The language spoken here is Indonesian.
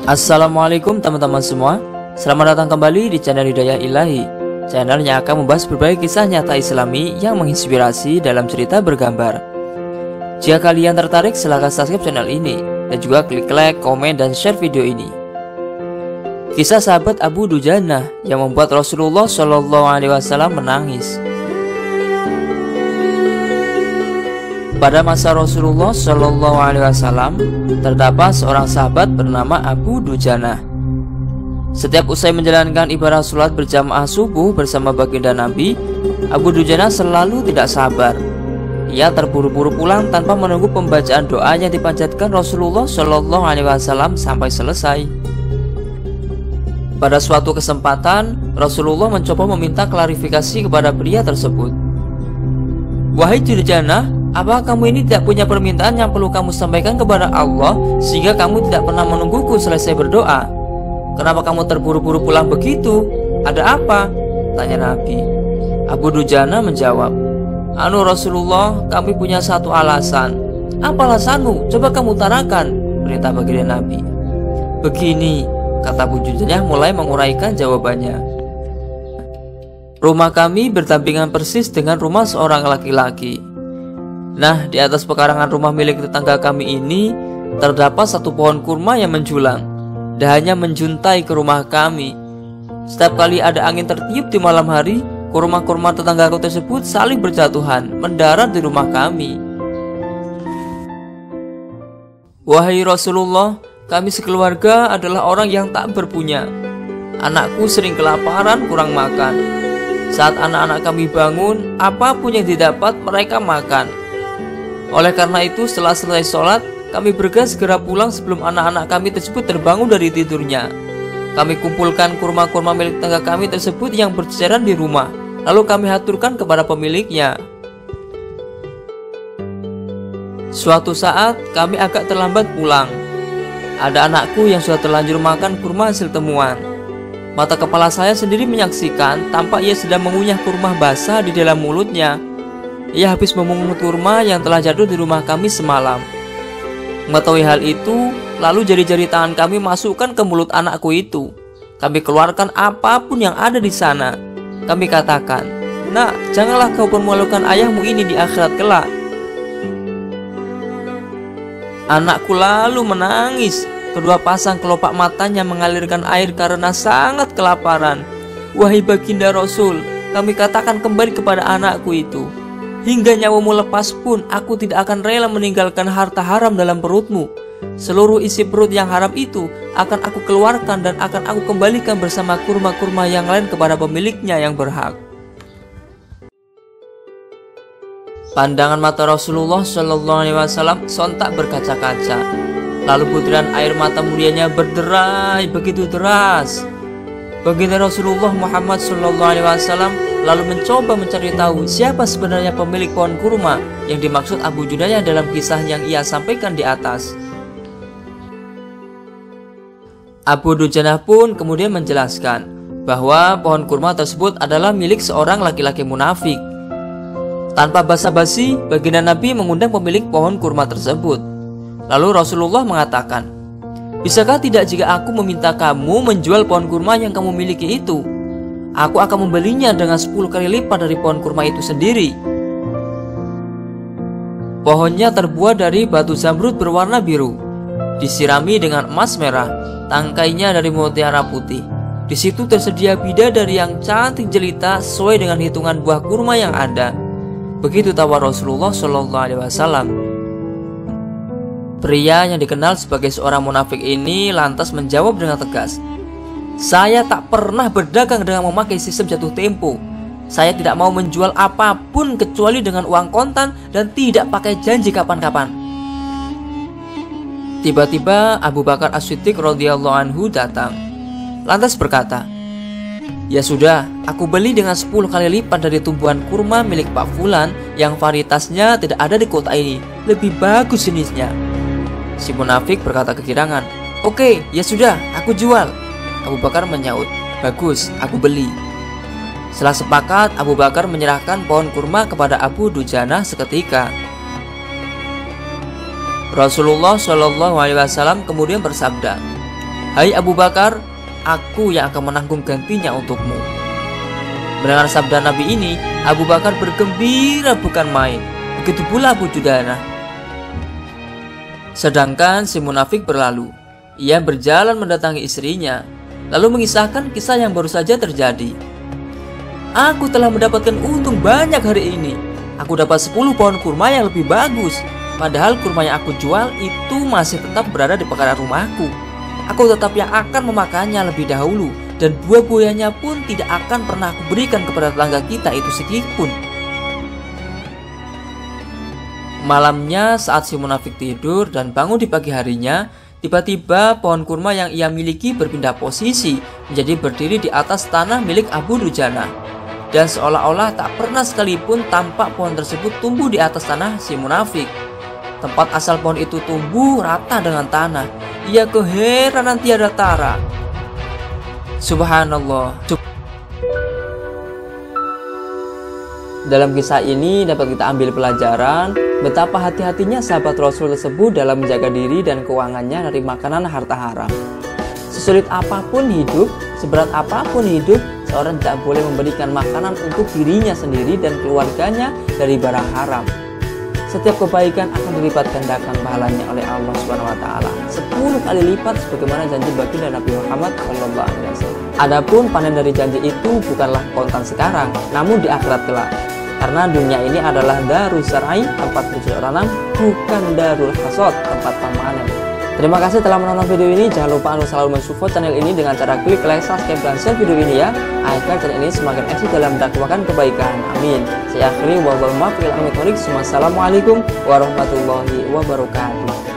Assalamualaikum teman-teman semua. Selamat datang kembali di channel Hidayah Ilahi, channel yang akan membahas berbagai kisah nyata islami yang menginspirasi dalam cerita bergambar. Jika kalian tertarik, silahkan subscribe channel ini dan juga klik like, komen, dan share video ini. Kisah sahabat Abu Dujanah yang membuat Rasulullah SAW menangis. Pada masa Rasulullah SAW, terdapat seorang sahabat bernama Abu Dujanah. Setiap usai menjalankan ibadah sholat berjamaah subuh bersama baginda Nabi, Abu Dujanah selalu tidak sabar. Ia terburu-buru pulang tanpa menunggu pembacaan doa yang dipanjatkan Rasulullah SAW sampai selesai. Pada suatu kesempatan, Rasulullah mencoba meminta klarifikasi kepada pria tersebut. "Wahai Dujanah, apa kamu ini tidak punya permintaan yang perlu kamu sampaikan kepada Allah sehingga kamu tidak pernah menungguku selesai berdoa? Kenapa kamu terburu-buru pulang begitu? Ada apa?" tanya Nabi. Abu Dujanah menjawab, Rasulullah, kami punya satu alasan." "Apa alasanmu? Coba kamu utarakan," perintah baginda Nabi. "Begini," kata Abu Dujanah mulai menguraikan jawabannya. "Rumah kami berdampingan persis dengan rumah seorang laki-laki. Nah, di atas pekarangan rumah milik tetangga kami ini terdapat satu pohon kurma yang menjulang. Dahannya menjuntai ke rumah kami. Setiap kali ada angin tertiup di malam hari, kurma-kurma tetanggaku tersebut saling berjatuhan mendarat di rumah kami. Wahai Rasulullah, kami sekeluarga adalah orang yang tak berpunya. Anakku sering kelaparan, kurang makan. Saat anak-anak kami bangun, apapun yang didapat mereka makan. Oleh karena itu, setelah selesai sholat, kami bergegas segera pulang sebelum anak-anak kami tersebut terbangun dari tidurnya. Kami kumpulkan kurma-kurma milik tetangga kami tersebut yang berceceran di rumah, lalu kami haturkan kepada pemiliknya. Suatu saat, kami agak terlambat pulang. Ada anakku yang sudah terlanjur makan kurma hasil temuan. Mata kepala saya sendiri menyaksikan tampak ia sedang mengunyah kurma basah di dalam mulutnya. Ia habis memungut kurma yang telah jatuh di rumah kami semalam. Mengetahui hal itu, lalu jari-jari tangan kami masukkan ke mulut anakku itu. Kami keluarkan apapun yang ada di sana. Kami katakan, 'Nak, janganlah kau permalukan ayahmu ini di akhirat kelak.' Anakku lalu menangis. Kedua pasang kelopak matanya mengalirkan air karena sangat kelaparan. Wahai baginda Rasul, kami katakan kembali kepada anakku itu, 'Hingga nyawamu lepas pun aku tidak akan rela meninggalkan harta haram dalam perutmu. Seluruh isi perut yang haram itu akan aku keluarkan dan akan aku kembalikan bersama kurma-kurma yang lain kepada pemiliknya yang berhak.'" Pandangan mata Rasulullah SAW sontak berkaca-kaca. Lalu butiran air mata mulianya berderai begitu deras. Baginda Rasulullah Muhammad SAW lalu mencoba mencari tahu siapa sebenarnya pemilik pohon kurma yang dimaksud Abu Dujanah dalam kisah yang ia sampaikan di atas. Abu Dujanah pun kemudian menjelaskan bahwa pohon kurma tersebut adalah milik seorang laki-laki munafik. Tanpa basa-basi, baginda Nabi mengundang pemilik pohon kurma tersebut. Lalu Rasulullah mengatakan, "Bisakah tidak jika aku meminta kamu menjual pohon kurma yang kamu miliki itu? Aku akan membelinya dengan 10 kali lipat dari pohon kurma itu sendiri." Pohonnya terbuat dari batu zamrud berwarna biru, disirami dengan emas merah, tangkainya dari mutiara putih. Di situ tersedia bidadari yang cantik jelita sesuai dengan hitungan buah kurma yang ada. Begitu tawar Rasulullah SAW. Pria yang dikenal sebagai seorang munafik ini lantas menjawab dengan tegas, "Saya tak pernah berdagang dengan memakai sistem jatuh tempo. Saya tidak mau menjual apapun kecuali dengan uang kontan dan tidak pakai janji kapan-kapan." Tiba-tiba Abu Bakar As-Siddiq radhiyallahu anhu datang, lantas berkata, "Ya sudah, aku beli dengan 10 kali lipat dari tumbuhan kurma milik Pak Fulan yang varietasnya tidak ada di kota ini. Lebih bagus jenisnya." Si munafik berkata kegirangan, "Oke, ya sudah, aku jual." Abu Bakar menyaut, "Bagus, aku beli." Setelah sepakat, Abu Bakar menyerahkan pohon kurma kepada Abu Dujanah seketika. Rasulullah SAW kemudian bersabda, "Hai Abu Bakar, aku yang akan menanggung gantinya untukmu." Mendengar sabda Nabi ini, Abu Bakar bergembira bukan main. Begitu pula Abu Judana. Sedangkan si munafik berlalu. Ia berjalan mendatangi istrinya, lalu mengisahkan kisah yang baru saja terjadi. "Aku telah mendapatkan untung banyak hari ini. Aku dapat 10 pohon kurma yang lebih bagus. Padahal kurma yang aku jual itu masih tetap berada di pekarangan rumahku. Aku tetap yang akan memakannya lebih dahulu, dan buah-buahnya pun tidak akan pernah aku berikan kepada tetangga kita itu sedikitpun." Malamnya saat si munafik tidur dan bangun di pagi harinya, tiba-tiba pohon kurma yang ia miliki berpindah posisi menjadi berdiri di atas tanah milik Abu Dujana. Dan seolah-olah tak pernah sekalipun tampak pohon tersebut tumbuh di atas tanah si munafik. Tempat asal pohon itu tumbuh rata dengan tanah. Ia keheranan tiada tara. Subhanallah. Dalam kisah ini dapat kita ambil pelajaran betapa hati-hatinya sahabat Rasul tersebut dalam menjaga diri dan keuangannya dari makanan harta haram. Sesulit apapun hidup, seberat apapun hidup, seorang tidak boleh memberikan makanan untuk dirinya sendiri dan keluarganya dari barang haram. Setiap kebaikan akan dilipat gandakan pahalanya oleh Allah Subhanahu wa taala 10 kali lipat sebagaimana janji baginda Nabi Muhammad SAW. Adapun panen dari janji itu bukanlah kontan sekarang, namun di akhirat kelak. Karena dunia ini adalah darus sarai, tempat bercocok tanam, bukan darul hasad, tempat panen. Terima kasih telah menonton video ini. Jangan lupa anda selalu mensupport channel ini dengan cara klik like, subscribe, dan share video ini ya, agar channel ini semakin eksis dalam mendakwakan kebaikan. Amin. Saya akhiri wassalamualaikum warahmatullahi wabarakatuh.